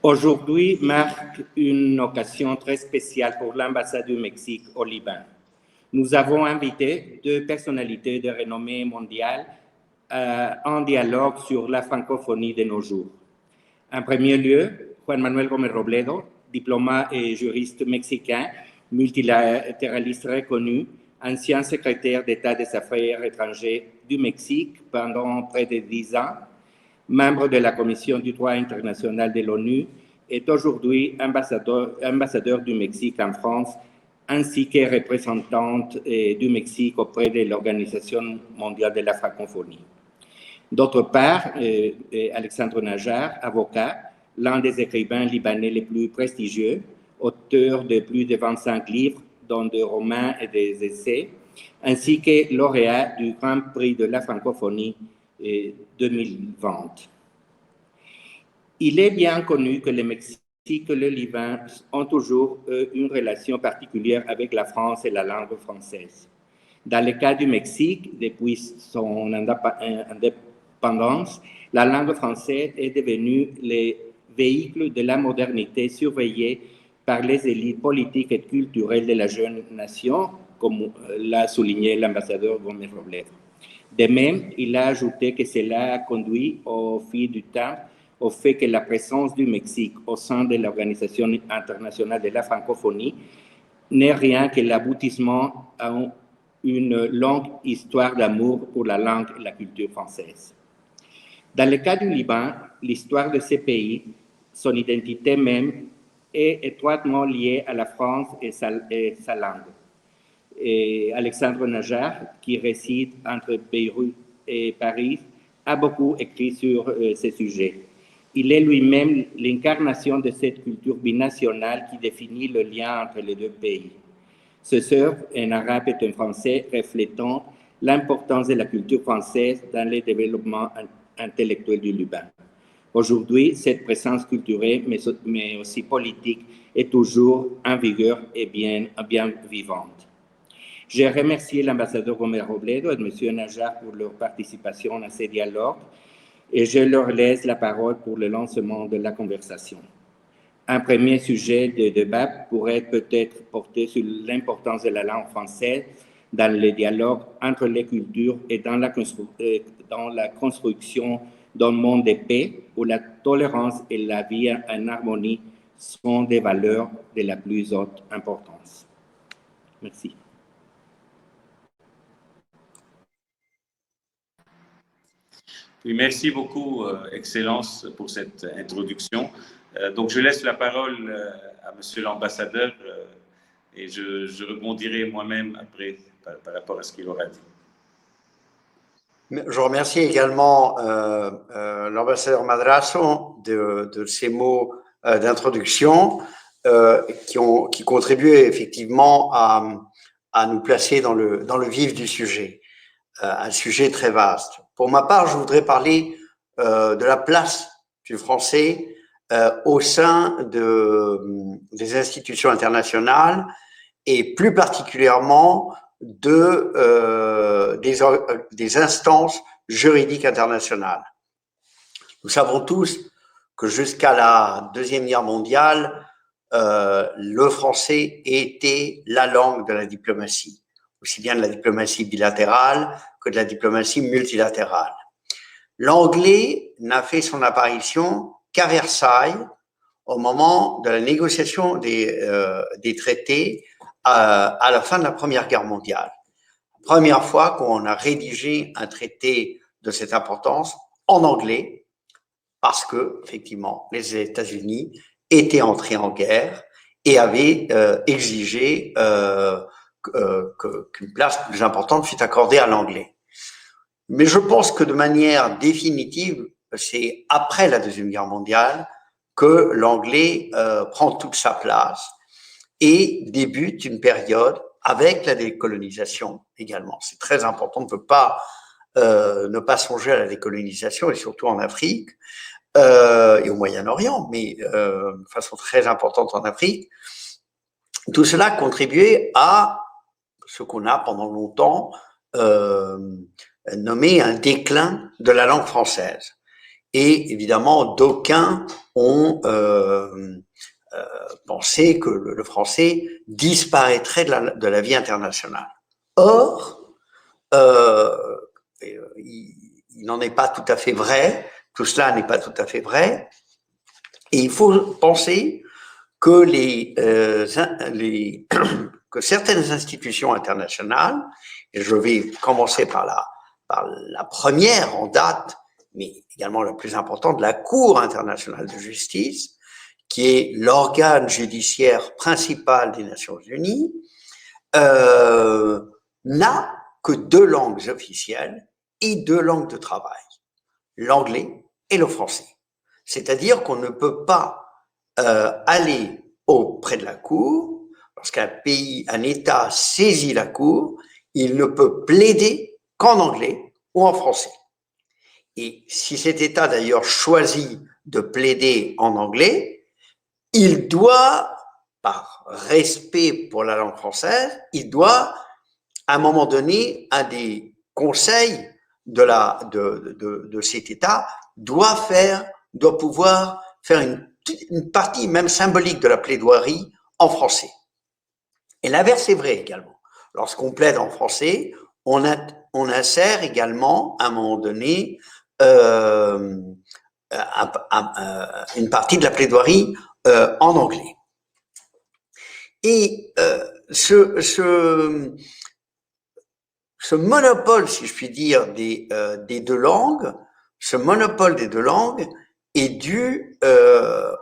Aujourd'hui marque une occasion très spéciale pour l'ambassade du Mexique au Liban. Nous avons invité deux personnalités de renommée mondiale en dialogue sur la francophonie de nos jours. En premier lieu, Juan Manuel Gómez Robledo, diplomate et juriste mexicain, multilatéraliste reconnu, ancien secrétaire d'État des Affaires étrangères du Mexique pendant près de 10 ans, membre de la Commission du droit international de l'ONU, est aujourd'hui ambassadeur du Mexique en France, ainsi que représentante du Mexique auprès de l'Organisation mondiale de la francophonie. D'autre part, Alexandre Najar, avocat, l'un des écrivains libanais les plus prestigieux, auteur de plus de 25 livres, dont des romans et des essais, ainsi que lauréat du Grand Prix de la francophonie 2020. Il est bien connu que le Mexique et le Liban ont toujours une relation particulière avec la France et la langue française. Dans le cas du Mexique, depuis son indépendance, la langue française est devenue le véhicule de la modernité surveillé par les élites politiques et culturelles de la jeune nation, comme l'a souligné l'ambassadeur Gómez Robledo. De même, il a ajouté que cela a conduit au fil du temps au fait que la présence du Mexique au sein de l'Organisation internationale de la francophonie n'est rien que l'aboutissement à une longue histoire d'amour pour la langue et la culture française. Dans le cas du Liban, l'histoire de ce pays, son identité même, est étroitement liée à la France et sa langue. Et Alexandre Najar, qui réside entre Beyrouth et Paris, a beaucoup écrit sur ces sujets. Il est lui-même l'incarnation de cette culture binationale qui définit le lien entre les deux pays. Ce sœur, un arabe et un français, reflétant l'importance de la culture française dans le développement intellectuel du Liban. Aujourd'hui, cette présence culturelle, mais aussi politique, est toujours en vigueur et bien vivante. Je remercie l'ambassadeur Gómez Robledo et M. Najar pour leur participation à ces dialogues et je leur laisse la parole pour le lancement de la conversation. Un premier sujet de débat pourrait peut-être porter sur l'importance de la langue française dans le dialogue entre les cultures et dans la construction d'un monde de paix où la tolérance et la vie en harmonie sont des valeurs de la plus haute importance. Merci. Oui, merci beaucoup, Excellence, pour cette introduction. Donc, je laisse la parole à Monsieur l'ambassadeur et je rebondirai moi-même après par rapport à ce qu'il aura dit. Je remercie également l'ambassadeur Madrazo de ces mots d'introduction qui contribuent effectivement à nous placer dans le vif du sujet, un sujet très vaste. Pour ma part, je voudrais parler de la place du français au sein des institutions internationales et plus particulièrement des instances juridiques internationales. Nous savons tous que jusqu'à la Deuxième Guerre mondiale, le français était la langue de la diplomatie, aussi bien de la diplomatie bilatérale que de la diplomatie multilatérale. L'anglais n'a fait son apparition qu'à Versailles au moment de la négociation des traités à la fin de la Première Guerre mondiale. Première fois qu'on a rédigé un traité de cette importance en anglais parce que, effectivement, les États-Unis étaient entrés en guerre et avaient exigé qu'une place plus importante fût accordée à l'anglais. Mais je pense que de manière définitive, c'est après la Deuxième Guerre mondiale que l'anglais prend toute sa place et débute une période avec la décolonisation également. C'est très important, on ne peut pas ne pas songer à la décolonisation, et surtout en Afrique et au Moyen-Orient, mais de façon très importante en Afrique. Tout cela a contribué à ce qu'on a pendant longtemps nommé un déclin de la langue française. et évidemment, d'aucuns ont pensé que le français disparaîtrait de la vie internationale. Or, il n'en est pas tout à fait vrai, tout cela n'est pas tout à fait vrai, et il faut penser que que certaines institutions internationales, et je vais commencer par la première en date, mais également la plus importante, la Cour internationale de justice, qui est l'organe judiciaire principal des Nations Unies, n'a que 2 langues officielles et 2 langues de travail, l'anglais et le français. C'est-à-dire qu'on ne peut pas aller auprès de la Cour, lorsqu'un pays, un État saisit la Cour, il ne peut plaider qu'en anglais ou en français. Et si cet État d'ailleurs choisit de plaider en anglais, il doit, par respect pour la langue française, il doit, à un moment donné, un des conseils de cet État doit pouvoir faire une partie même symbolique de la plaidoirie en français. Et l'inverse est vrai également. Lorsqu'on plaide en français, on insère également, à un moment donné, une partie de la plaidoirie en anglais. Et ce monopole, si je puis dire, des 2 langues, ce monopole des 2 langues est dû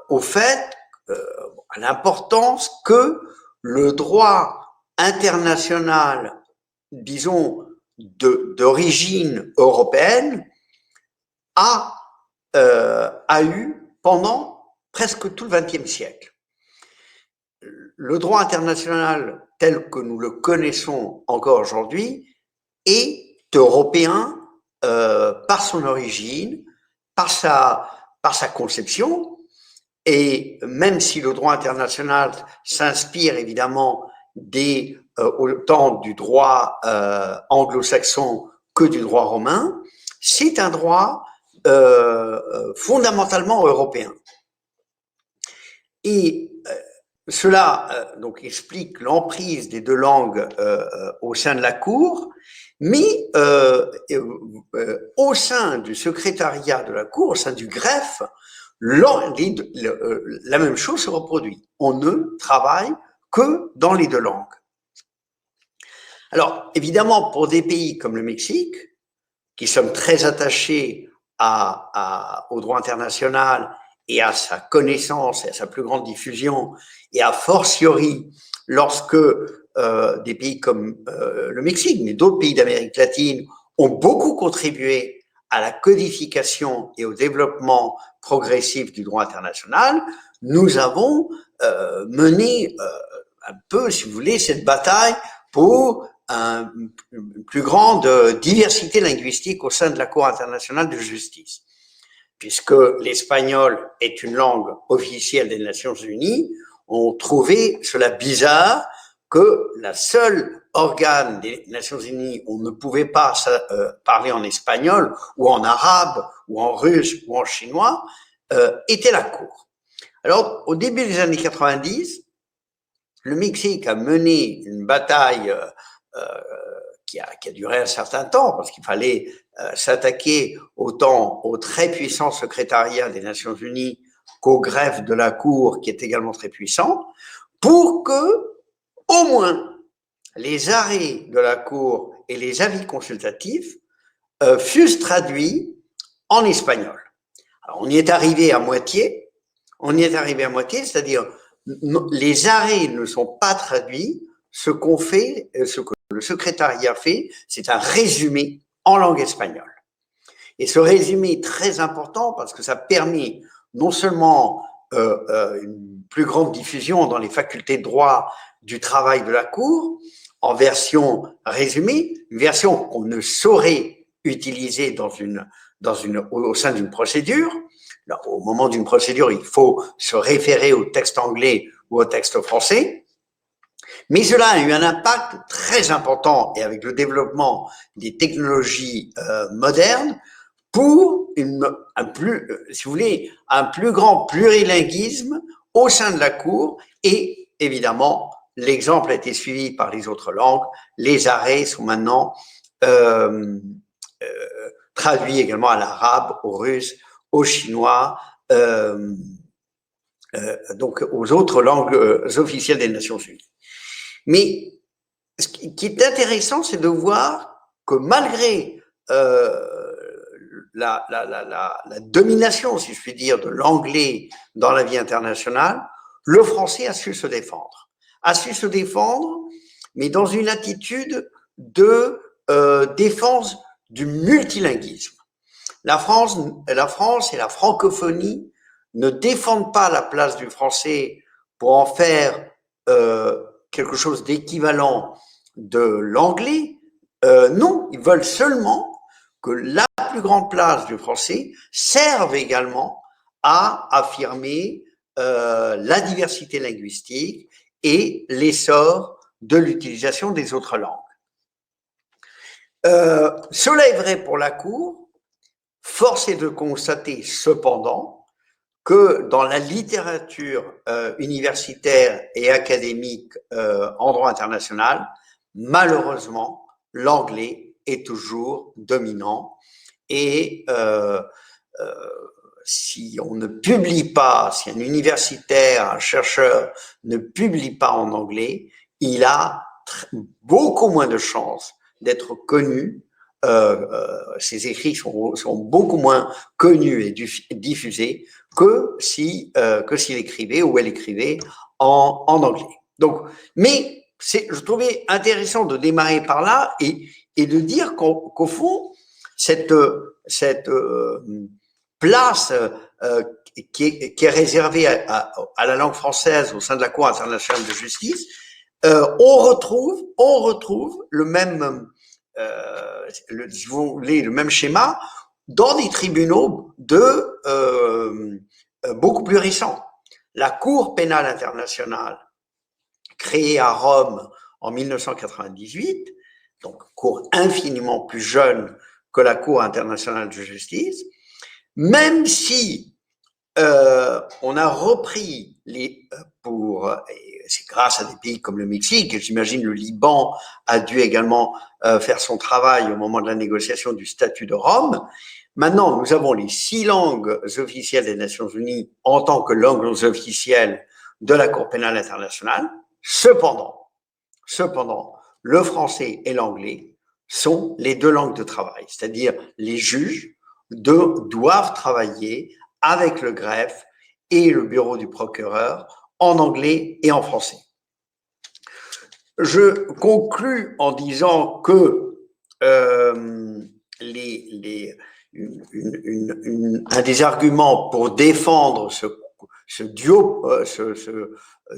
au fait, à l'importance que le droit international, disons, d'origine européenne, a eu pendant presque tout le XXe siècle. Le droit international tel que nous le connaissons encore aujourd'hui est européen par son origine, par sa conception, et même si le droit international s'inspire évidemment autant du droit anglo-saxon que du droit romain, c'est un droit fondamentalement européen. Et cela donc explique l'emprise des 2 langues au sein de la Cour, mais au sein du secrétariat de la Cour, au sein du greffe, la même chose se reproduit. On ne travaille que dans les 2 langues. Alors, évidemment, pour des pays comme le Mexique, qui sommes très attachés au droit international et à sa connaissance et à sa plus grande diffusion, et a fortiori lorsque des pays comme le Mexique, mais d'autres pays d'Amérique latine ont beaucoup contribué à la codification et au développement progressif du droit international, nous avons mené un peu, si vous voulez, cette bataille pour une plus grande diversité linguistique au sein de la Cour internationale de justice. Puisque l'espagnol est une langue officielle des Nations Unies, on trouvait cela bizarre que la seule organe des Nations Unies où on ne pouvait pas parler en espagnol ou en arabe ou en russe ou en chinois était la Cour. Alors, au début des années 90, le Mexique a mené une bataille qui a duré un certain temps, parce qu'il fallait s'attaquer autant au très puissant secrétariat des Nations Unies qu'au greffe de la Cour, qui est également très puissant, pour que, au moins, les arrêts de la Cour et les avis consultatifs fussent traduits en espagnol. Alors, on y est arrivé à moitié, c'est-à-dire les arrêts ne sont pas traduits, ce que le secrétariat fait, c'est un résumé en langue espagnole. Et ce résumé est très important parce que ça permet non seulement une plus grande diffusion dans les facultés de droit du travail de la Cour, en version résumée, une version qu'on ne saurait utiliser au sein d'une procédure. Alors, au moment d'une procédure, il faut se référer au texte anglais ou au texte français. Mais cela a eu un impact très important, et avec le développement des technologies modernes, pour si vous voulez, un plus grand plurilinguisme au sein de la Cour et évidemment, l'exemple a été suivi par les autres langues. Les arrêts sont maintenant traduits également à l'arabe, au russe, au chinois, donc aux autres langues officielles des Nations Unies. Mais ce qui est intéressant, c'est de voir que malgré la domination, si je puis dire, de l'anglais dans la vie internationale, le français a su se défendre. A su se défendre, mais dans une attitude de défense du multilinguisme. La France et la francophonie ne défendent pas la place du français pour en faire quelque chose d'équivalent de l'anglais. Non, ils veulent seulement que la plus grande place du français serve également à affirmer la diversité linguistique et l'essor de l'utilisation des autres langues. Cela est vrai pour la Cour. Force est de constater cependant que dans la littérature universitaire et académique en droit international, malheureusement, l'anglais est toujours dominant et si on ne publie pas, si un universitaire, un chercheur ne publie pas en anglais, il a beaucoup moins de chances d'être connu. Ses écrits sont beaucoup moins connus et diffusés que s'il écrivait ou elle écrivait en anglais. Donc, mais je trouvais intéressant de démarrer par là et de dire qu'au fond, cette place qui est réservée à la langue française au sein de la Cour internationale de justice, on retrouve le même si vous voulez, le même schéma dans des tribunaux beaucoup plus récents. La Cour pénale internationale, créée à Rome en 1998, donc cour infiniment plus jeune que la Cour internationale de justice, même si on a repris c'est grâce à des pays comme le Mexique, et j'imagine le Liban a dû également faire son travail au moment de la négociation du statut de Rome. Maintenant, nous avons les 6 langues officielles des Nations Unies en tant que langues officielles de la Cour pénale internationale. Cependant, le français et l'anglais sont les 2 langues de travail, c'est-à-dire les juges doivent travailler avec le greffe et le bureau du procureur en anglais et en français. Je conclus en disant que un des arguments pour défendre ce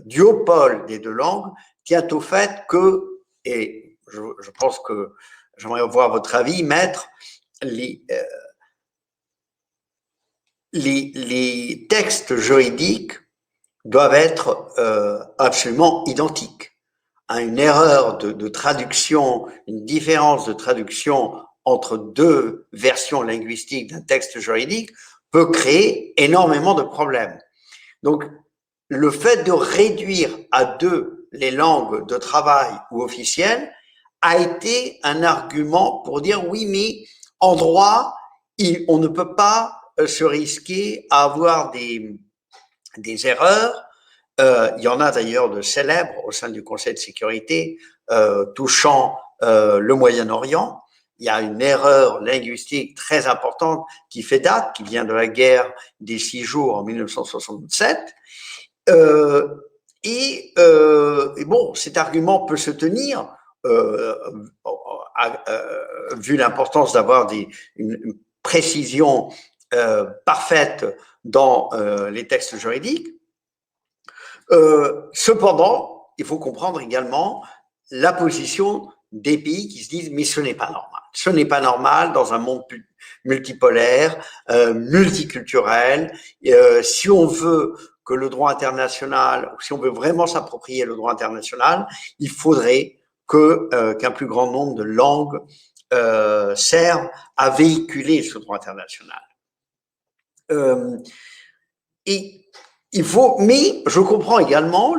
duopole des 2 langues tient au fait que, et je pense que j'aimerais avoir votre avis, maître, les textes juridiques doivent être absolument identiques. Une erreur de traduction, une différence de traduction entre 2 versions linguistiques d'un texte juridique peut créer énormément de problèmes. Donc, le fait de réduire à 2 les langues de travail ou officielles a été un argument pour dire oui, mais en droit, on ne peut pas se risquer à avoir des erreurs. Il y en a d'ailleurs de célèbres au sein du Conseil de sécurité touchant le Moyen-Orient. Il y a une erreur linguistique très importante qui fait date, qui vient de la guerre des 6 jours en 1967. Et bon, cet argument peut se tenir vu l'importance d'avoir une précision parfaite dans les textes juridiques. Cependant, il faut comprendre également la position des pays qui se disent mais ce n'est pas normal. Ce n'est pas normal dans un monde multipolaire, multiculturel. Si on veut que le droit international, si on veut vraiment s'approprier le droit international, il faudrait qu'un plus grand nombre de langues servent à véhiculer ce droit international. Et il faut, mais je comprends également,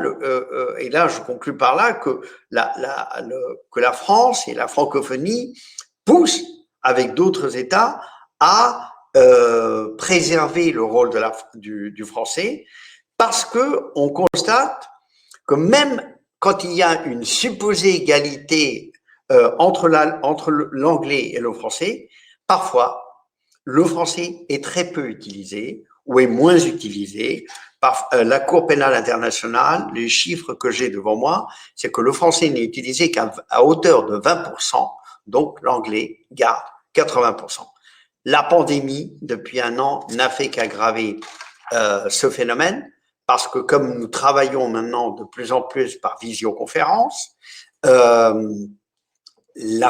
et là je conclus par là, que la France et la francophonie poussent avec d'autres États à préserver le rôle du français, parce que on constate que même quand il y a une supposée égalité entre l'anglais et le français, parfois le français est très peu utilisé ou est moins utilisé. Par la Cour pénale internationale, les chiffres que j'ai devant moi, c'est que le français n'est utilisé qu'à hauteur de 20%, donc l'anglais garde 80%. La pandémie, depuis un an, n'a fait qu'aggraver ce phénomène, parce que comme nous travaillons maintenant de plus en plus par visioconférence, la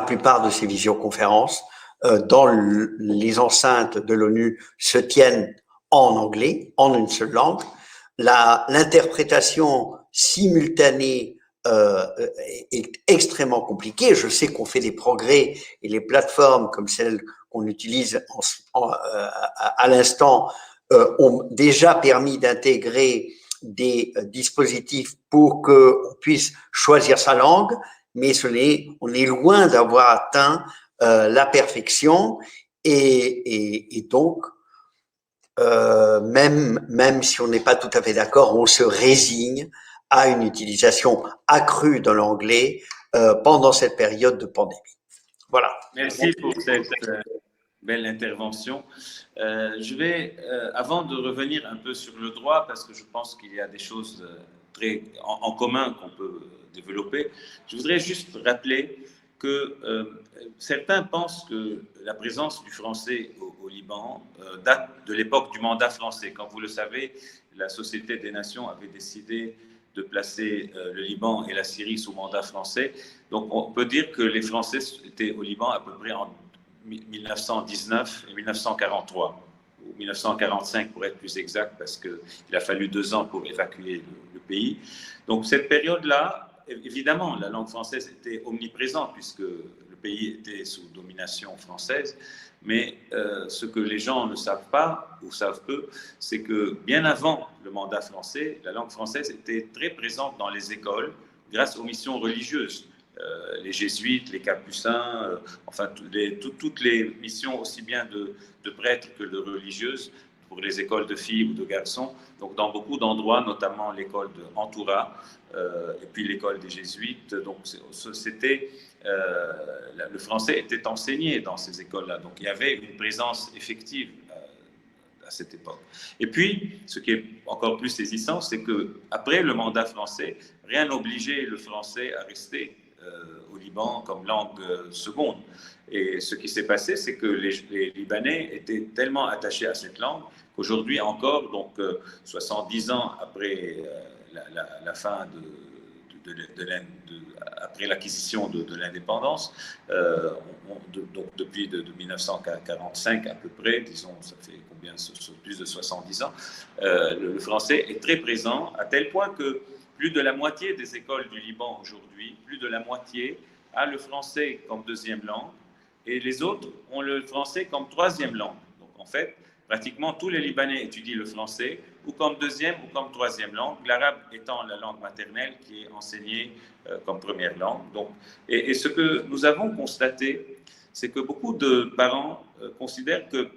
plupart de ces visioconférences dans les enceintes de l'ONU se tiennent en anglais, en une seule langue. L'interprétation simultanée est extrêmement compliquée. Je sais qu'on fait des progrès et les plateformes comme celles qu'on utilise à l'instant ont déjà permis d'intégrer des dispositifs pour qu'on puisse choisir sa langue, mais on est loin d'avoir atteint la perfection, et donc même si on n'est pas tout à fait d'accord, on se résigne à une utilisation accrue de l'anglais pendant cette période de pandémie. Voilà. Merci pour cette belle intervention. Je vais, avant de revenir un peu sur le droit, parce que je pense qu'il y a des choses très en commun qu'on peut développer, je voudrais juste rappeler que certains pensent que la présence du français au Liban date de l'époque du mandat français. Comme vous le savez, la Société des Nations avait décidé de placer le Liban et la Syrie sous mandat français. Donc on peut dire que les Français étaient au Liban à peu près en 1919 et 1943, ou 1945 pour être plus exact, parce qu'il a fallu 2 ans pour évacuer le pays. Donc cette période-là, évidemment, la langue française était omniprésente puisque le pays était sous domination française, mais ce que les gens ne savent pas ou savent peu, c'est que bien avant le mandat français, la langue française était très présente dans les écoles grâce aux missions religieuses. Les jésuites, les capucins, enfin toutes les missions aussi bien de prêtres que de religieuses pour les écoles de filles ou de garçons. Donc dans beaucoup d'endroits, notamment l'école de Antoura et puis l'école des jésuites, donc c'était le français était enseigné dans ces écoles-là. Donc il y avait une présence effective à cette époque. Et puis, ce qui est encore plus saisissant, c'est qu'après le mandat français, rien n'obligeait le français à rester au Liban comme langue seconde. Et ce qui s'est passé, c'est que les Libanais étaient tellement attachés à cette langue qu'aujourd'hui encore, donc 70 ans après la fin après l'acquisition de l'indépendance, donc depuis de 1945 à peu près, disons, ça fait combien, plus de 70 ans, le français est très présent à tel point que plus de la moitié des écoles du Liban aujourd'hui, plus de la moitié a le français comme deuxième langue et les autres ont le français comme troisième langue. Donc en fait, pratiquement tous les Libanais étudient le français ou comme deuxième ou comme troisième langue, l'arabe étant la langue maternelle qui est enseignée comme première langue. Donc, et ce que nous avons constaté, c'est que beaucoup de parents considèrent que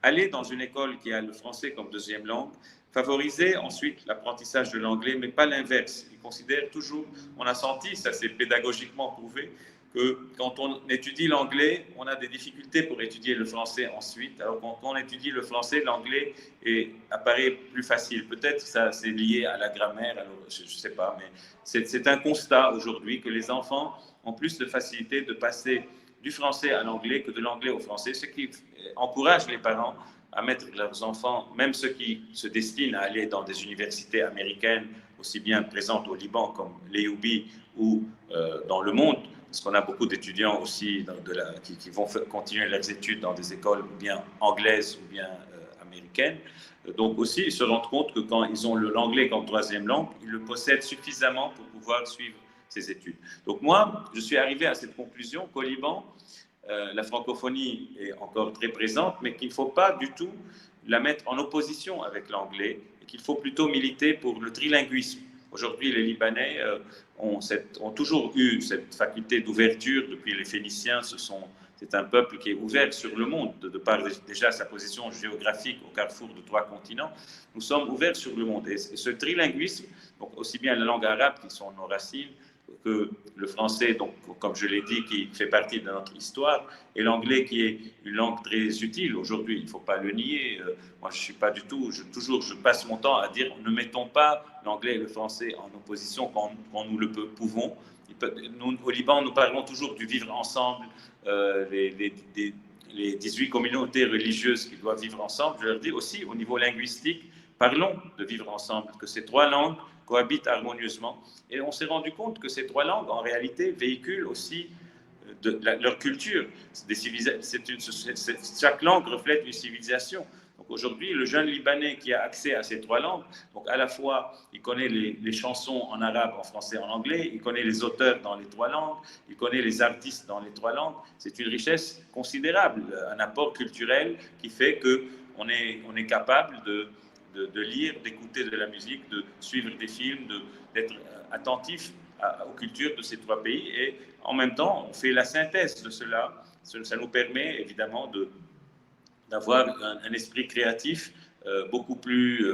aller dans une école qui a le français comme deuxième langue favoriser ensuite l'apprentissage de l'anglais, mais pas l'inverse. Ils considèrent toujours, on a senti, ça c'est pédagogiquement prouvé, que quand on étudie l'anglais, on a des difficultés pour étudier le français ensuite. Alors quand on étudie le français, l'anglais apparaît plus facile. Peut-être ça c'est lié à la grammaire, alors, je ne sais pas, mais c'est un constat aujourd'hui que les enfants ont plus de facilité de passer du français à l'anglais que de l'anglais au français, ce qui encourage les parents à mettre leurs enfants, même ceux qui se destinent à aller dans des universités américaines, aussi bien présentes au Liban comme l'EUB ou dans le monde, parce qu'on a beaucoup d'étudiants aussi qui vont continuer leurs études dans des écoles ou bien anglaises ou bien américaines. Donc aussi, ils se rendent compte que quand ils ont l'anglais comme troisième langue, ils le possèdent suffisamment pour pouvoir suivre ces études. Donc moi, je suis arrivé à cette conclusion qu'au Liban, la francophonie est encore très présente, mais qu'il ne faut pas du tout la mettre en opposition avec l'anglais, et qu'il faut plutôt militer pour le trilinguisme. Aujourd'hui, les Libanais ont toujours eu cette faculté d'ouverture depuis les Phéniciens. C'est un peuple qui est ouvert sur le monde, de par déjà sa position géographique au carrefour de 3 continents. Nous sommes ouverts sur le monde. Et ce trilinguisme, donc aussi bien la langue arabe qui sont nos racines, que le français, donc, comme je l'ai dit, qui fait partie de notre histoire, et l'anglais qui est une langue très utile aujourd'hui, il ne faut pas le nier. Moi, je ne suis pas du tout, je passe mon temps à dire, ne mettons pas l'anglais et le français en opposition quand nous le pouvons. Nous, au Liban, nous parlons toujours du vivre ensemble, les 18 communautés religieuses qui doivent vivre ensemble. Je leur dis aussi, au niveau linguistique, parlons de vivre ensemble, que ces 3 langues cohabitent harmonieusement. Et on s'est rendu compte que ces 3 langues, en réalité, véhiculent aussi leur culture. Chaque langue reflète une civilisation. Donc aujourd'hui, le jeune Libanais qui a accès à ces 3 langues, donc à la fois, il connaît les chansons en arabe, en français, en anglais, il connaît les auteurs dans les 3 langues, il connaît les artistes dans les 3 langues. C'est une richesse considérable, un apport culturel qui fait qu'on est capable de lire, d'écouter de la musique, de suivre des films, d'être attentif aux cultures de ces 3 pays. Et en même temps, on fait la synthèse de cela. Ça nous permet évidemment d'avoir un esprit créatif beaucoup plus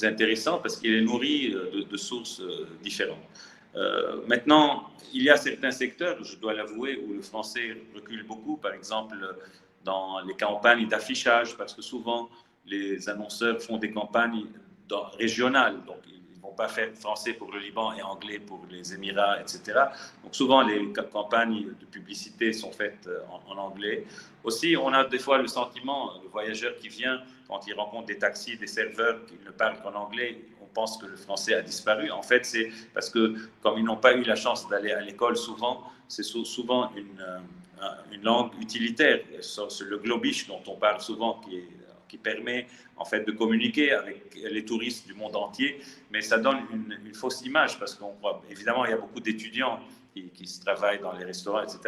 intéressant parce qu'il est nourri de sources différentes. Maintenant, il y a certains secteurs, je dois l'avouer, où le français recule beaucoup, par exemple dans les campagnes d'affichage, parce que souvent, les annonceurs font des campagnes régionales, donc ils ne vont pas faire français pour le Liban et anglais pour les Émirats, etc. Donc souvent les campagnes de publicité sont faites en anglais. Aussi, on a des fois le sentiment, le voyageur qui vient, quand il rencontre des taxis, des serveurs qui ne parlent qu'en anglais, on pense que le français a disparu. En fait, c'est parce que comme ils n'ont pas eu la chance d'aller à l'école souvent, c'est souvent une langue utilitaire. C'est le globish dont on parle souvent qui permet en fait de communiquer avec les touristes du monde entier, mais ça donne une fausse image parce qu'on croit, évidemment, il y a beaucoup d'étudiants qui se travaillent dans les restaurants, etc.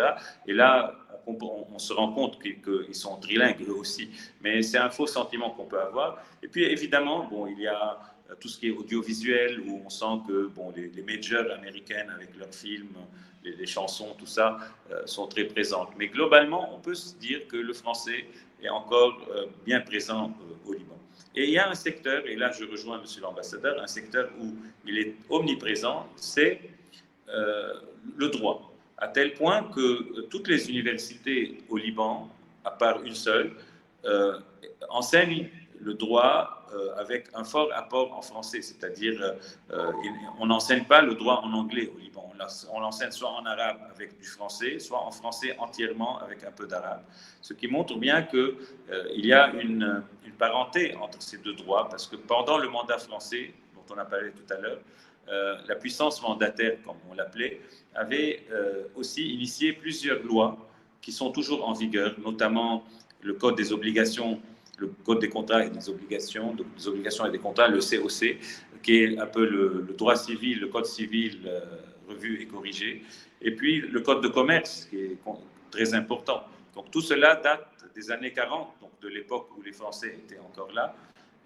Et là, on se rend compte qu'ils sont trilingues eux aussi, mais c'est un faux sentiment qu'on peut avoir. Et puis évidemment, bon, il y a tout ce qui est audiovisuel où on sent que bon, les majors américaines avec leurs films, les chansons, tout ça, sont très présentes. Mais globalement, on peut se dire que le français est encore bien présent au Liban. Et il y a un secteur, et là je rejoins Monsieur l'ambassadeur, un secteur où il est omniprésent, c'est le droit. À tel point que toutes les universités au Liban, à part une seule, enseignent le droit avec un fort apport en français, c'est-à-dire on n'enseigne pas le droit en anglais au Liban, on l'enseigne soit en arabe avec du français, soit en français entièrement avec un peu d'arabe, ce qui montre bien qu'il y a une parenté entre ces 2 droits, parce que pendant le mandat français, dont on a parlé tout à l'heure, la puissance mandataire, comme on l'appelait, avait aussi initié plusieurs lois qui sont toujours en vigueur, notamment le Code des obligations, le Code des contrats et des obligations, donc des obligations et des contrats, le COC, qui est un peu le droit civil, le Code civil revu et corrigé, et puis le Code de commerce, qui est très important. Donc tout cela date des années 40, donc de l'époque où les Français étaient encore là.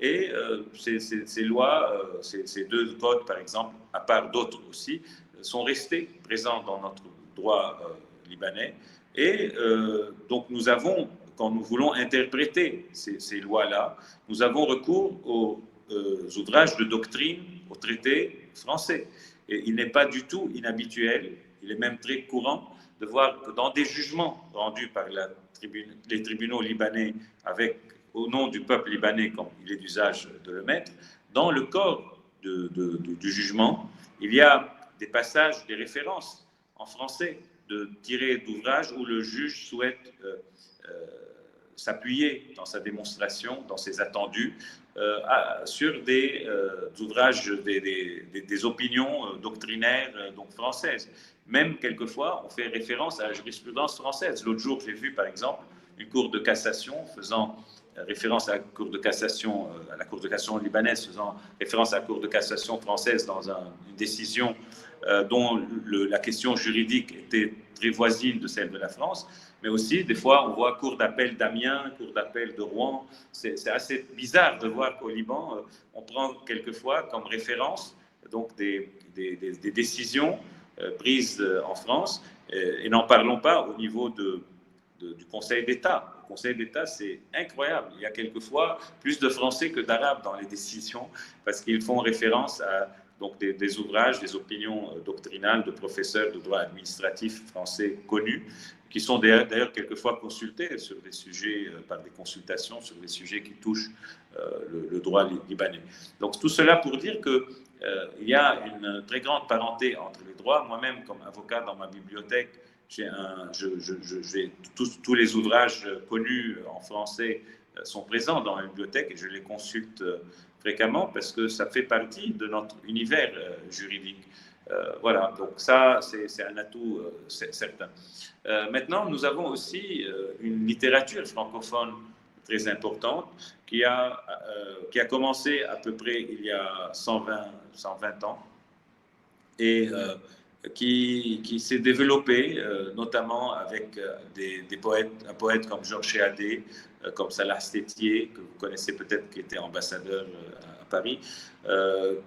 Et ces lois, ces 2 codes, par exemple, à part d'autres aussi, sont restés présents dans notre droit libanais. Et donc nous avons, quand nous voulons interpréter ces lois-là, nous avons recours aux ouvrages de doctrine, aux traités français. Et il n'est pas du tout inhabituel, il est même très courant de voir que dans des jugements rendus par les tribunaux libanais au nom du peuple libanais, comme il est d'usage de le mettre, dans le corps du jugement, il y a des passages, des références en français tirées d'ouvrages où le juge souhaite s'appuyer dans sa démonstration, dans ses attendus, sur des ouvrages, des opinions doctrinaires donc françaises. Même quelquefois, on fait référence à la jurisprudence française. L'autre jour, j'ai vu par exemple une cour de cassation faisant référence à la Cour de cassation, libanaise, faisant référence à la Cour de cassation française dans une décision dont la question juridique était très voisine de celle de la France, mais aussi des fois on voit cour d'appel d'Amiens, cour d'appel de Rouen. C'est assez bizarre de voir qu'au Liban, on prend quelquefois comme référence donc des décisions prises en France, et n'en parlons pas au niveau du Conseil d'État. Le Conseil d'État, c'est incroyable. Il y a quelquefois plus de Français que d'Arabes dans les décisions, parce qu'ils font référence à donc des ouvrages, des opinions doctrinales de professeurs de droit administratif français connus, qui sont d'ailleurs quelquefois consultés sur des sujets, par des consultations sur des sujets qui touchent le droit libanais. Donc tout cela pour dire que il y a une très grande parenté entre les droits. Moi-même, comme avocat dans ma bibliothèque, j'ai tous les ouvrages connus en français sont présents dans la bibliothèque et je les consulte fréquemment parce que ça fait partie de notre univers juridique. Voilà, donc ça, c'est un atout certain. Maintenant, nous avons aussi une littérature francophone très importante qui a commencé à peu près il y a 120 ans et qui s'est développée notamment avec un poète comme Georges Chéadé, comme Salah Stétier, que vous connaissez peut-être, qui était ambassadeur à Paris,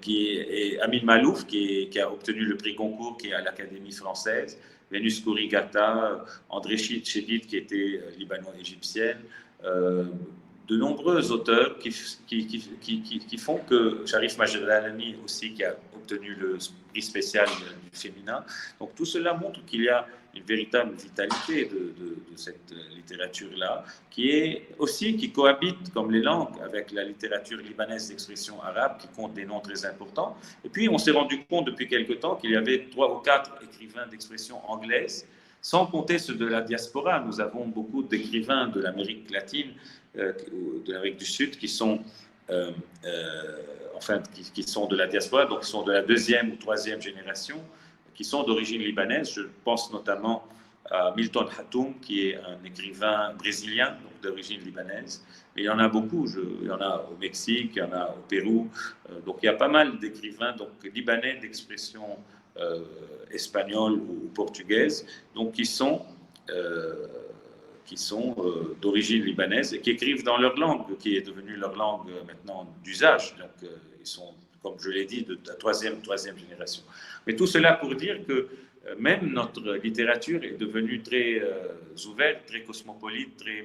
et Amin Malouf, qui a obtenu le prix Goncourt, qui est à l'Académie française, Vénus Kourigata, André Chédid, qui était libano-égyptienne, de nombreux auteurs qui font que Sharif Majed-Alami aussi, qui a obtenu le prix spécial du féminin. Donc tout cela montre qu'il y a une véritable vitalité de cette littérature-là, qui cohabite comme les langues avec la littérature libanaise d'expression arabe, qui compte des noms très importants. Et puis on s'est rendu compte depuis quelque temps qu'il y avait 3 ou 4 écrivains d'expression anglaise, sans compter ceux de la diaspora. Nous avons beaucoup d'écrivains de l'Amérique latine, de l'Amérique du Sud, qui sont qui sont de la diaspora, donc qui sont de la 2e ou 3e génération, qui sont d'origine libanaise. Je pense notamment à Milton Hatoum, qui est un écrivain brésilien, donc d'origine libanaise. Mais il y en a beaucoup. Il y en a au Mexique, il y en a au Pérou. Donc il y a pas mal d'écrivains donc libanais d'expression espagnole ou portugaise, donc qui sont d'origine libanaise et qui écrivent dans leur langue, qui est devenue leur langue maintenant d'usage. Donc, ils sont, comme je l'ai dit, de la 3e génération. Mais tout cela pour dire que même notre littérature est devenue très ouverte, très cosmopolite, très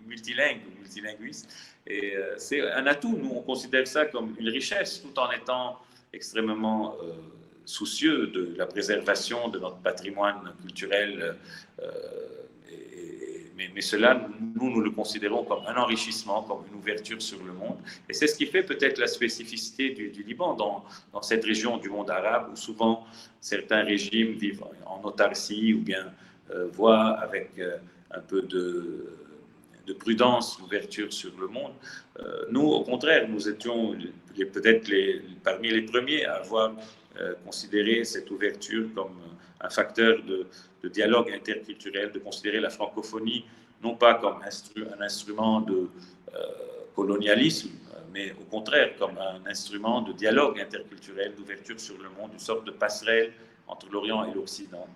multilinguiste. Et c'est un atout. Nous, on considère ça comme une richesse, tout en étant extrêmement soucieux de la préservation de notre patrimoine culturel. Mais cela, nous le considérons comme un enrichissement, comme une ouverture sur le monde. Et c'est ce qui fait peut-être la spécificité du Liban dans cette région du monde arabe, où souvent certains régimes vivent en autarcie ou bien voient avec un peu de prudence l'ouverture sur le monde. Nous, au contraire, nous étions peut-être parmi les premiers à avoir considéré cette ouverture comme un facteur de dialogue interculturel, de considérer la francophonie non pas comme un instrument de colonialisme, mais au contraire comme un instrument de dialogue interculturel, d'ouverture sur le monde, une sorte de passerelle entre l'Orient et l'Occident.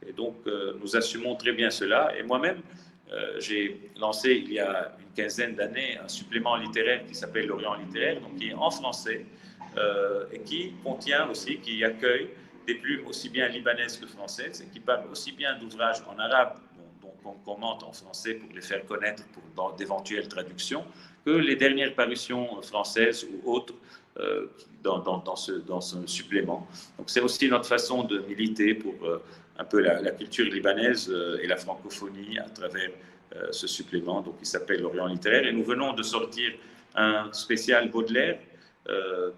Et donc, nous assumons très bien cela. Et moi-même, j'ai lancé il y a une quinzaine d'années un supplément littéraire qui s'appelle l'Orient littéraire, donc qui est en français et qui contient aussi, qui accueille des plumes aussi bien libanaises que françaises et qui parle aussi bien d'ouvrages en arabe dont on commente en français pour les faire connaître dans d'éventuelles traductions que les dernières parutions françaises ou autres dans ce supplément. Donc c'est aussi notre façon de militer pour un peu la culture libanaise et la francophonie à travers ce supplément donc, qui s'appelle l'Orient littéraire. Et nous venons de sortir un spécial Baudelaire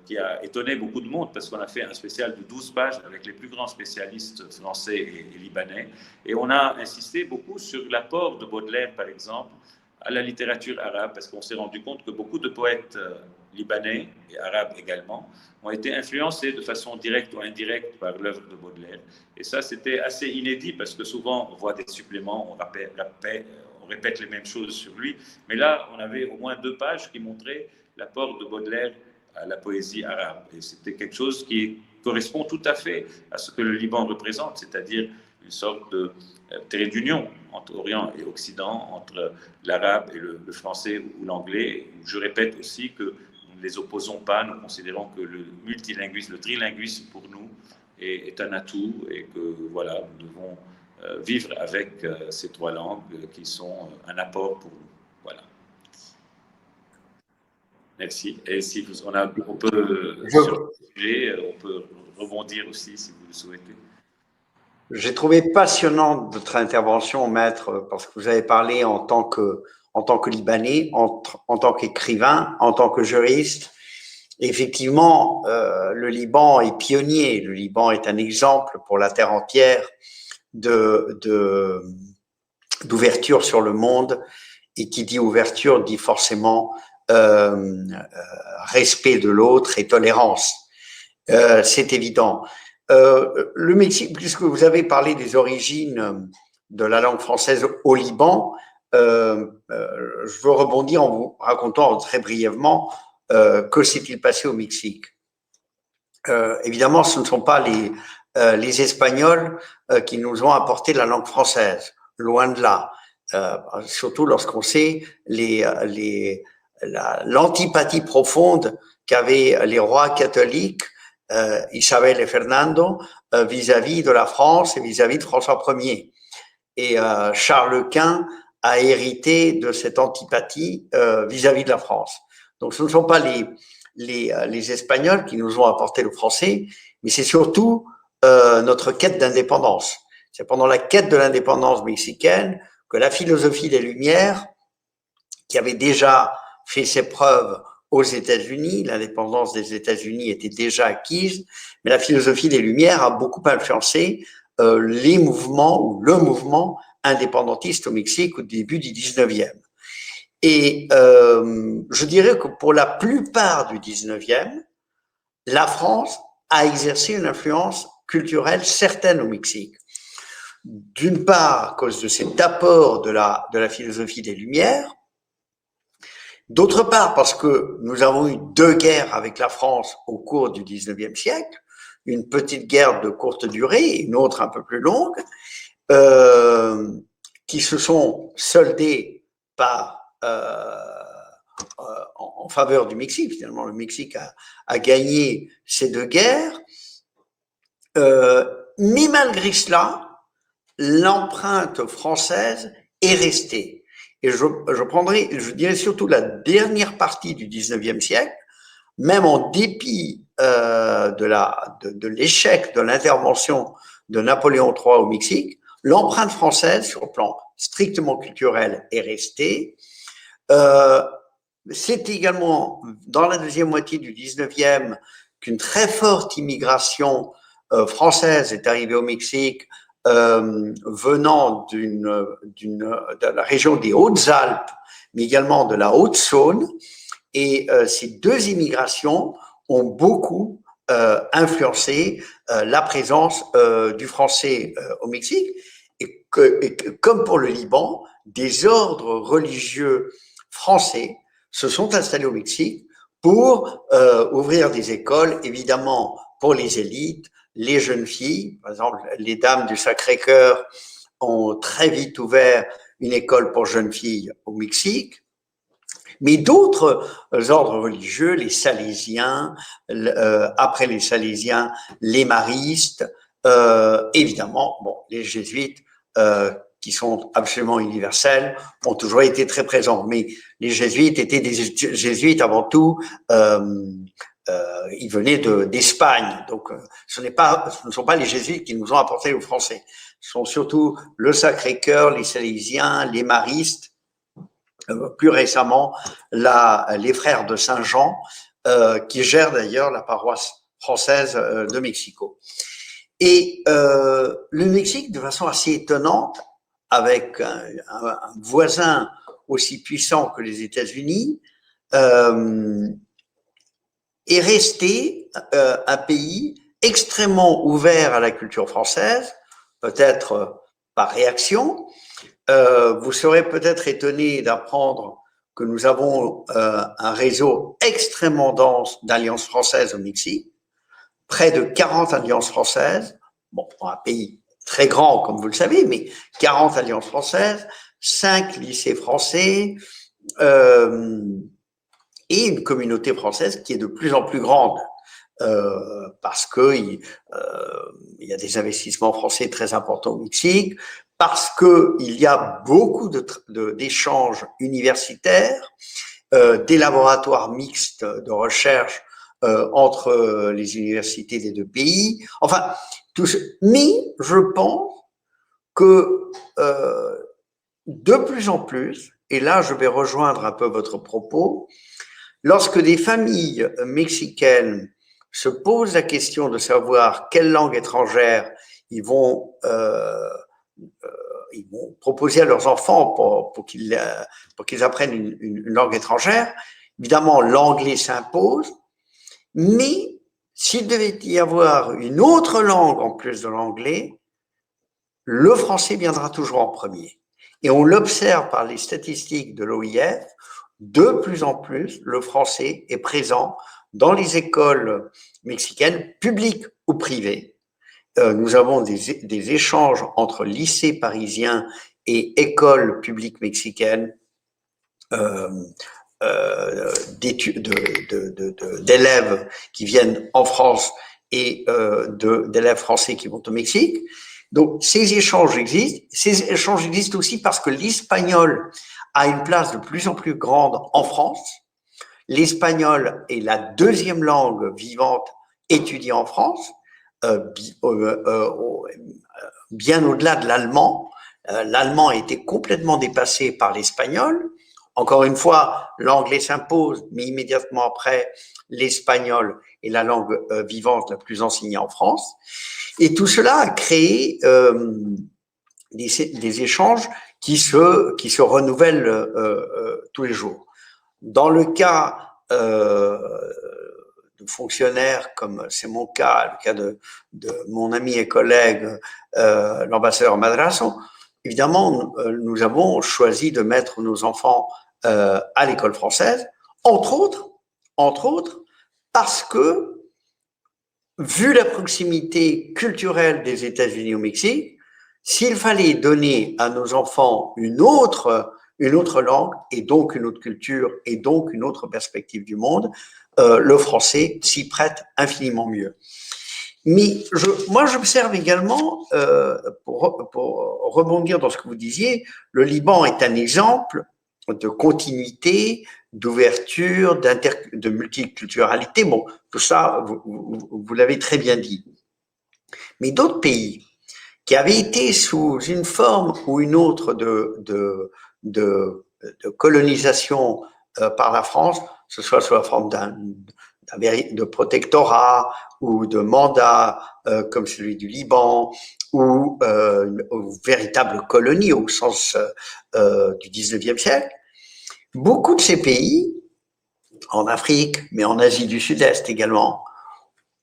qui a étonné beaucoup de monde parce qu'on a fait un spécial de 12 pages avec les plus grands spécialistes français et libanais. Et on a insisté beaucoup sur l'apport de Baudelaire, par exemple, à la littérature arabe, parce qu'on s'est rendu compte que beaucoup de poètes libanais et arabes également ont été influencés de façon directe ou indirecte par l'œuvre de Baudelaire. Et ça, c'était assez inédit parce que souvent, on voit des suppléments, on répète les mêmes choses sur lui. Mais là, on avait au moins 2 pages qui montraient l'apport de Baudelaire à la poésie arabe. Et c'était quelque chose qui correspond tout à fait à ce que le Liban représente, c'est-à-dire une sorte de trait d'union entre Orient et Occident, entre l'arabe et le français ou l'anglais. Je répète aussi que nous ne les opposons pas, nous considérons que le multilinguisme, le trilinguisme pour nous est un atout et que voilà, nous devons vivre avec ces trois langues qui sont un apport pour nous. Voilà. Merci. Et si on peut rebondir aussi si vous le souhaitez. J'ai trouvé passionnante votre intervention, maître, parce que vous avez parlé en tant que Libanais, en tant qu'écrivain, en tant que juriste. Effectivement, le Liban est pionnier. Le Liban est un exemple pour la terre entière d'ouverture sur le monde. Et qui dit ouverture dit forcément respect de l'autre et tolérance. C'est évident. Le Mexique, puisque vous avez parlé des origines de la langue française au Liban, je veux rebondir en vous racontant très brièvement que s'est-il passé au Mexique. Évidemment, ce ne sont pas les Espagnols qui nous ont apporté la langue française, loin de là. Surtout lorsqu'on sait l'antipathie profonde qu'avaient les rois catholiques, Isabelle et Fernando, vis-à-vis de la France et vis-à-vis de François Ier. Et Charles Quint a hérité de cette antipathie vis-à-vis de la France. Donc ce ne sont pas les Espagnols qui nous ont apporté le français, mais c'est surtout notre quête d'indépendance. C'est pendant la quête de l'indépendance mexicaine que la philosophie des Lumières, qui avait déjà fait ses preuves aux États-Unis, l'indépendance des États-Unis était déjà acquise, mais la philosophie des Lumières a beaucoup influencé les mouvements ou le mouvement indépendantiste au Mexique au début du 19e. Et je dirais que pour la plupart du 19e, la France a exercé une influence culturelle certaine au Mexique. D'une part, à cause de cet apport de la philosophie des Lumières, d'autre part, parce que nous avons eu deux guerres avec la France au cours du 19e siècle, une petite guerre de courte durée et une autre un peu plus longue, qui se sont soldées par en faveur du Mexique. Finalement, le Mexique a gagné ces deux guerres, mais malgré cela, l'empreinte française est restée. Et je dirais surtout la dernière partie du 19e siècle, même en dépit de l'échec de l'intervention de Napoléon III au Mexique, l'empreinte française sur le plan strictement culturel est restée. C'est également dans la deuxième moitié du 19e qu'une très forte immigration française est arrivée au Mexique, venant de la région des Hautes-Alpes, mais également de la Haute-Saône. Et ces deux immigrations ont beaucoup influencé la présence du français au Mexique. Et comme pour le Liban, des ordres religieux français se sont installés au Mexique pour ouvrir des écoles, évidemment pour les élites, les jeunes filles. Par exemple, les dames du Sacré-Cœur ont très vite ouvert une école pour jeunes filles au Mexique. Mais d'autres ordres religieux, les Salésiens, après les Salésiens, les Maristes, évidemment, bon, les Jésuites, qui sont absolument universels, ont toujours été très présents. Mais les Jésuites étaient des Jésuites avant tout. Ils venaient d'Espagne, donc ce ne sont pas les Jésuites qui nous ont apporté aux Français. Ce sont surtout le Sacré-Cœur, les Salésiens, les Maristes, plus récemment les frères de Saint-Jean, qui gèrent d'ailleurs la paroisse française de Mexico. Et le Mexique, de façon assez étonnante, avec un voisin aussi puissant que les États-Unis, est resté un pays extrêmement ouvert à la culture française, peut-être par réaction. Vous serez peut-être étonné d'apprendre que nous avons un réseau extrêmement dense d'alliances françaises au Mexique, près de 40 alliances françaises, bon, pour un pays très grand, comme vous le savez, mais 40 alliances françaises, 5 lycées français, et une communauté française qui est de plus en plus grande, parce que il y a des investissements français très importants au Mexique, parce que il y a beaucoup d'échanges universitaires, des laboratoires mixtes de recherche entre les universités des deux pays. Enfin, tout ce... Mais je pense que de plus en plus, et là je vais rejoindre un peu votre propos, lorsque des familles mexicaines se posent la question de savoir quelle langue étrangère ils vont proposer à leurs enfants pour qu'ils apprennent une langue étrangère, évidemment l'anglais s'impose, mais s'il devait y avoir une autre langue en plus de l'anglais, le français viendra toujours en premier. Et on l'observe par les statistiques de l'OIF, de plus en plus, le français est présent dans les écoles mexicaines, publiques ou privées. Nous avons des échanges entre lycées parisiens et écoles publiques mexicaines d'élèves qui viennent en France et d'élèves français qui vont au Mexique. Donc, ces échanges existent. Ces échanges existent aussi parce que l'espagnol a une place de plus en plus grande en France. L'espagnol est la deuxième langue vivante étudiée en France, bien au-delà de l'allemand. L'allemand a été complètement dépassé par l'espagnol. Encore une fois, l'anglais s'impose, mais immédiatement après, l'espagnol est la langue vivante la plus enseignée en France. Et tout cela a créé des échanges qui se renouvellent tous les jours. Dans le cas de fonctionnaires, comme c'est mon cas, le cas de mon ami et collègue, l'ambassadeur Madrazo, évidemment, nous avons choisi de mettre nos enfants à l'école française, entre autres, parce que, vu la proximité culturelle des États-Unis au Mexique, s'il fallait donner à nos enfants une autre langue, et donc une autre culture, et donc une autre perspective du monde, le français s'y prête infiniment mieux. Mais moi, j'observe également, pour rebondir dans ce que vous disiez, le Liban est un exemple de continuité, d'ouverture, de multiculturalité. Bon, tout ça, vous l'avez très bien dit. Mais d'autres pays qui avaient été sous une forme ou une autre de colonisation par la France, que ce soit sous la forme de protectorat ou de mandat comme celui du Liban ou véritable colonie au sens du 19e siècle, beaucoup de ces pays, en Afrique, mais en Asie du Sud-Est également,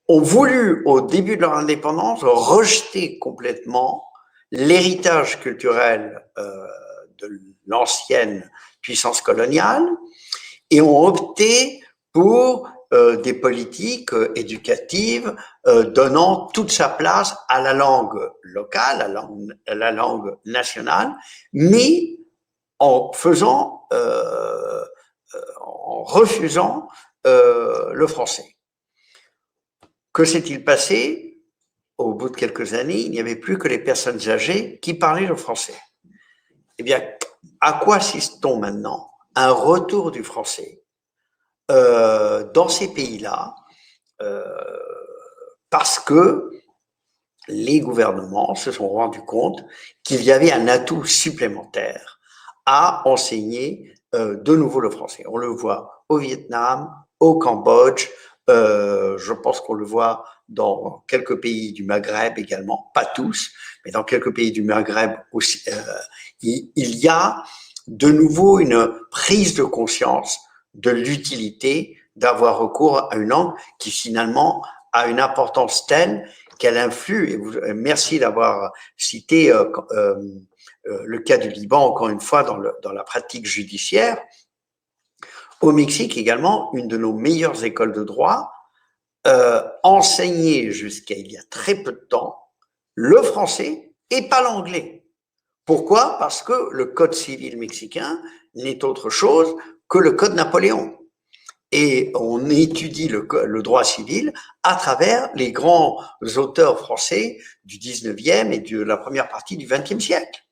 ont voulu, au début de leur indépendance, rejeter complètement l'héritage culturel de l'ancienne puissance coloniale et ont opté pour des politiques éducatives donnant toute sa place à la langue locale, à la langue nationale, mais en refusant le français. Que s'est-il passé? Au bout de quelques années, il n'y avait plus que les personnes âgées qui parlaient le français. Eh bien, à quoi assiste-t-on maintenant? Un retour du français dans ces pays-là, parce que les gouvernements se sont rendus compte qu'il y avait un atout supplémentaire à enseigner de nouveau le français. On le voit au Vietnam, au Cambodge, je pense qu'on le voit dans quelques pays du Maghreb également, pas tous, mais dans quelques pays du Maghreb aussi. Il y a de nouveau une prise de conscience de l'utilité d'avoir recours à une langue qui finalement a une importance telle qu'elle influe, et merci d'avoir cité le cas du Liban, encore une fois, dans la pratique judiciaire. au Mexique également, une de nos meilleures écoles de droit enseignait jusqu'à il y a très peu de temps le français et pas l'anglais. Pourquoi? Parce que le code civil mexicain n'est autre chose que le code Napoléon. Et on étudie le droit civil à travers les grands auteurs français du 19e et de la première partie du 20e siècle.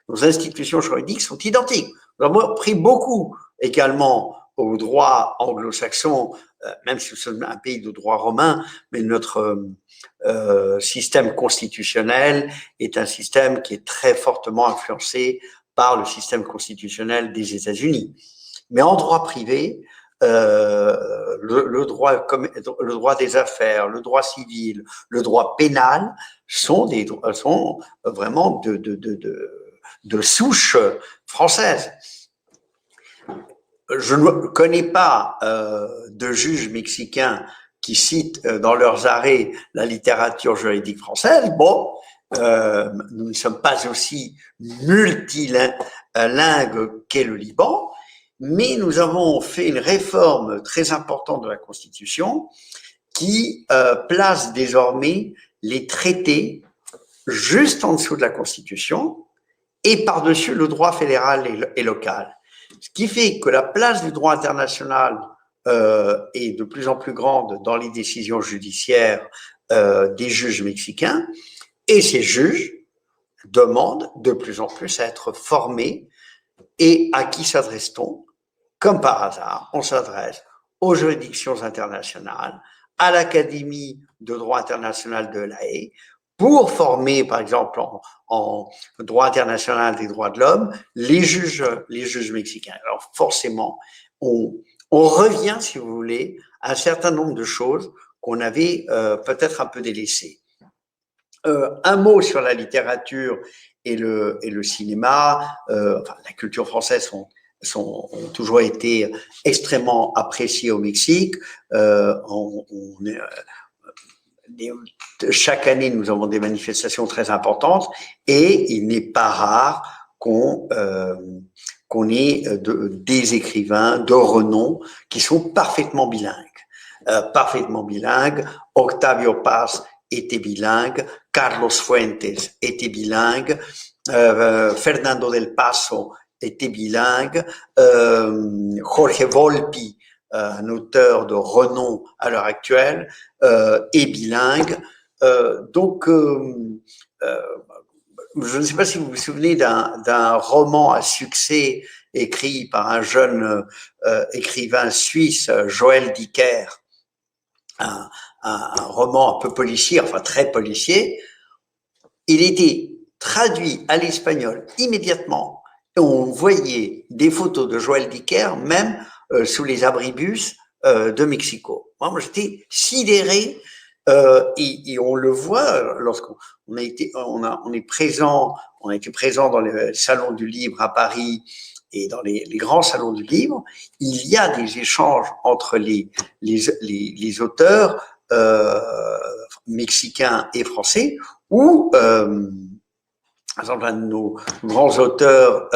Nos institutions juridiques sont identiques. Nous avons pris beaucoup également au droit anglo-saxon, même si nous sommes un pays de droit romain, mais notre système constitutionnel est un système qui est très fortement influencé par le système constitutionnel des États-Unis. Mais en droit privé, le droit des affaires, le droit civil, le droit pénal sont vraiment de souche française. Je ne connais pas de juges mexicains qui citent dans leurs arrêts la littérature juridique française. Bon, nous ne sommes pas aussi multilingues qu'est le Liban, mais nous avons fait une réforme très importante de la Constitution qui place désormais les traités juste en dessous de la Constitution et par-dessus le droit fédéral et local. Ce qui fait que la place du droit international est de plus en plus grande dans les décisions judiciaires des juges mexicains, et ces juges demandent de plus en plus à être formés. Et à qui s'adresse-t-on? Comme par hasard, on s'adresse aux juridictions internationales, à l'Académie de droit international de La Haye, pour former, par exemple, en droit international des droits de l'homme, les juges mexicains. Alors forcément, on revient, si vous voulez, à un certain nombre de choses qu'on avait peut-être un peu délaissées. Un mot sur la littérature et le cinéma. Enfin, la culture française ont toujours été extrêmement appréciés au Mexique. Chaque année, nous avons des manifestations très importantes et il n'est pas rare qu'on ait des écrivains de renom qui sont parfaitement bilingues. Octavio Paz était bilingue, Carlos Fuentes était bilingue, Fernando del Paso était bilingue, Jorge Volpi, un auteur de renom à l'heure actuelle, est bilingue. Donc, je ne sais pas si vous vous souvenez d'un roman à succès écrit par un jeune écrivain suisse, Joël Dicker, un roman un peu policier, enfin très policier. Il était traduit à l'espagnol immédiatement et on voyait des photos de Joël Dicker même sous les abribus de Mexico. Moi, j'étais sidéré et on le voit lorsqu'on a été présent dans les salons du livre à Paris et dans les grands salons du livre. Il y a des échanges entre les auteurs mexicains et français où par exemple, un de nos grands auteurs,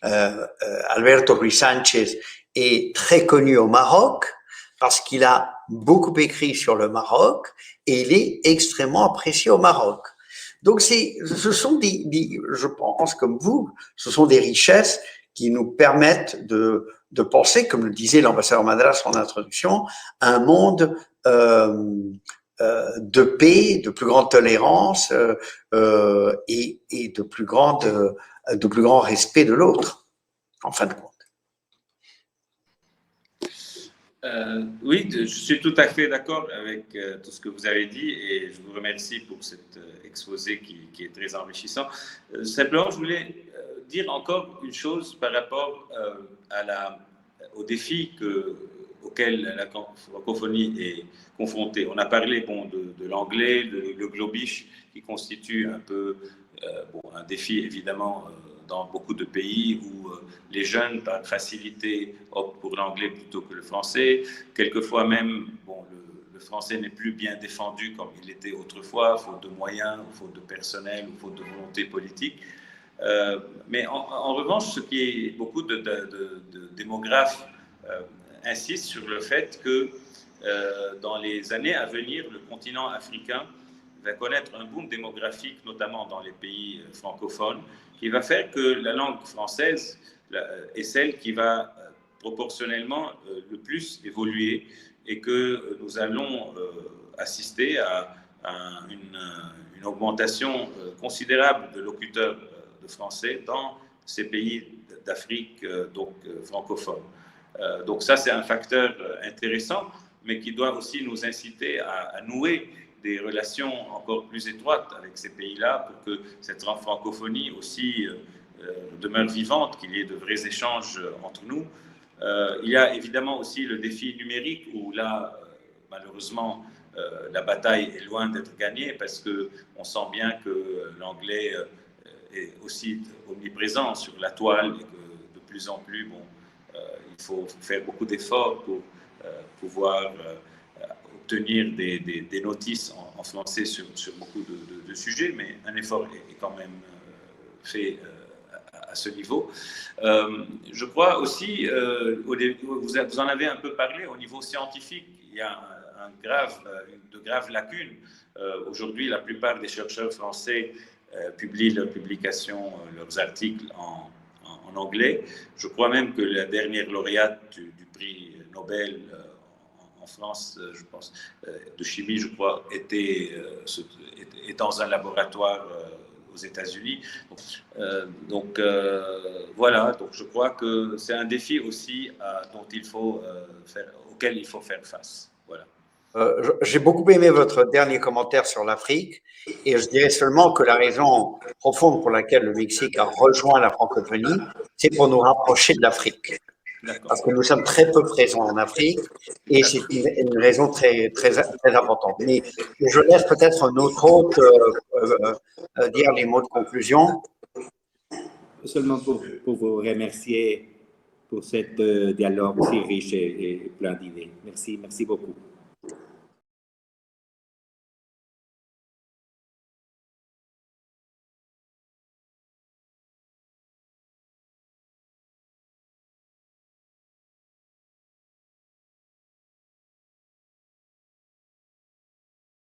Alberto Ruiz Sánchez, est très connu au Maroc parce qu'il a beaucoup écrit sur le Maroc et il est extrêmement apprécié au Maroc. Donc, ce sont je pense comme vous, ce sont des richesses qui nous permettent de penser, comme le disait l'ambassadeur Madras en introduction, un monde de paix, de plus grande tolérance et de plus grand respect de l'autre, en fin de compte. Oui, je suis tout à fait d'accord avec tout ce que vous avez dit et je vous remercie pour cet exposé qui est très enrichissant. Simplement, je voulais dire encore une chose par rapport au défi auquel la francophonie est confrontée. On a parlé de l'anglais, le globish, qui constitue un peu un défi évidemment dans beaucoup de pays où les jeunes, par facilité, optent pour l'anglais plutôt que le français. Quelquefois même, le français n'est plus bien défendu comme il était autrefois, faute de moyens, faute de personnel, ou faute de volonté politique. Mais en revanche, ce qui est beaucoup de démographes insiste sur le fait que dans les années à venir, le continent africain va connaître un boom démographique, notamment dans les pays francophones, qui va faire que la langue française est celle qui va proportionnellement le plus évoluer et que nous allons assister à une augmentation considérable de locuteurs de français dans ces pays d'Afrique francophones. Donc ça, c'est un facteur intéressant, mais qui doit aussi nous inciter à nouer des relations encore plus étroites avec ces pays-là pour que cette francophonie aussi demeure vivante, qu'il y ait de vrais échanges entre nous. Il y a évidemment aussi le défi numérique où là, malheureusement, la bataille est loin d'être gagnée parce qu'on sent bien que l'anglais est aussi omniprésent sur la toile et que de plus en plus, il faut faire beaucoup d'efforts pour pouvoir obtenir des notices en français sur beaucoup de sujets, mais un effort est quand même fait à ce niveau. Je crois aussi, vous en avez un peu parlé, au niveau scientifique, il y a de graves lacunes. Aujourd'hui, la plupart des chercheurs français publient leurs publications, leurs articles en anglais. Je crois même que la dernière lauréate du prix Nobel en France, je pense, de chimie, je crois, est dans un laboratoire aux États-Unis. Voilà, donc je crois que c'est un défi aussi auquel il faut faire face. Voilà. J'ai beaucoup aimé votre dernier commentaire sur l'Afrique et je dirais seulement que la raison profonde pour laquelle le Mexique a rejoint la francophonie, c'est pour nous rapprocher de l'Afrique. Parce que nous sommes très peu présents en Afrique et c'est une raison très, très, très importante. Mais je laisse peut-être notre hôte dire les mots de conclusion. Seulement pour vous remercier pour ce dialogue si riche et plein d'idées. Merci beaucoup.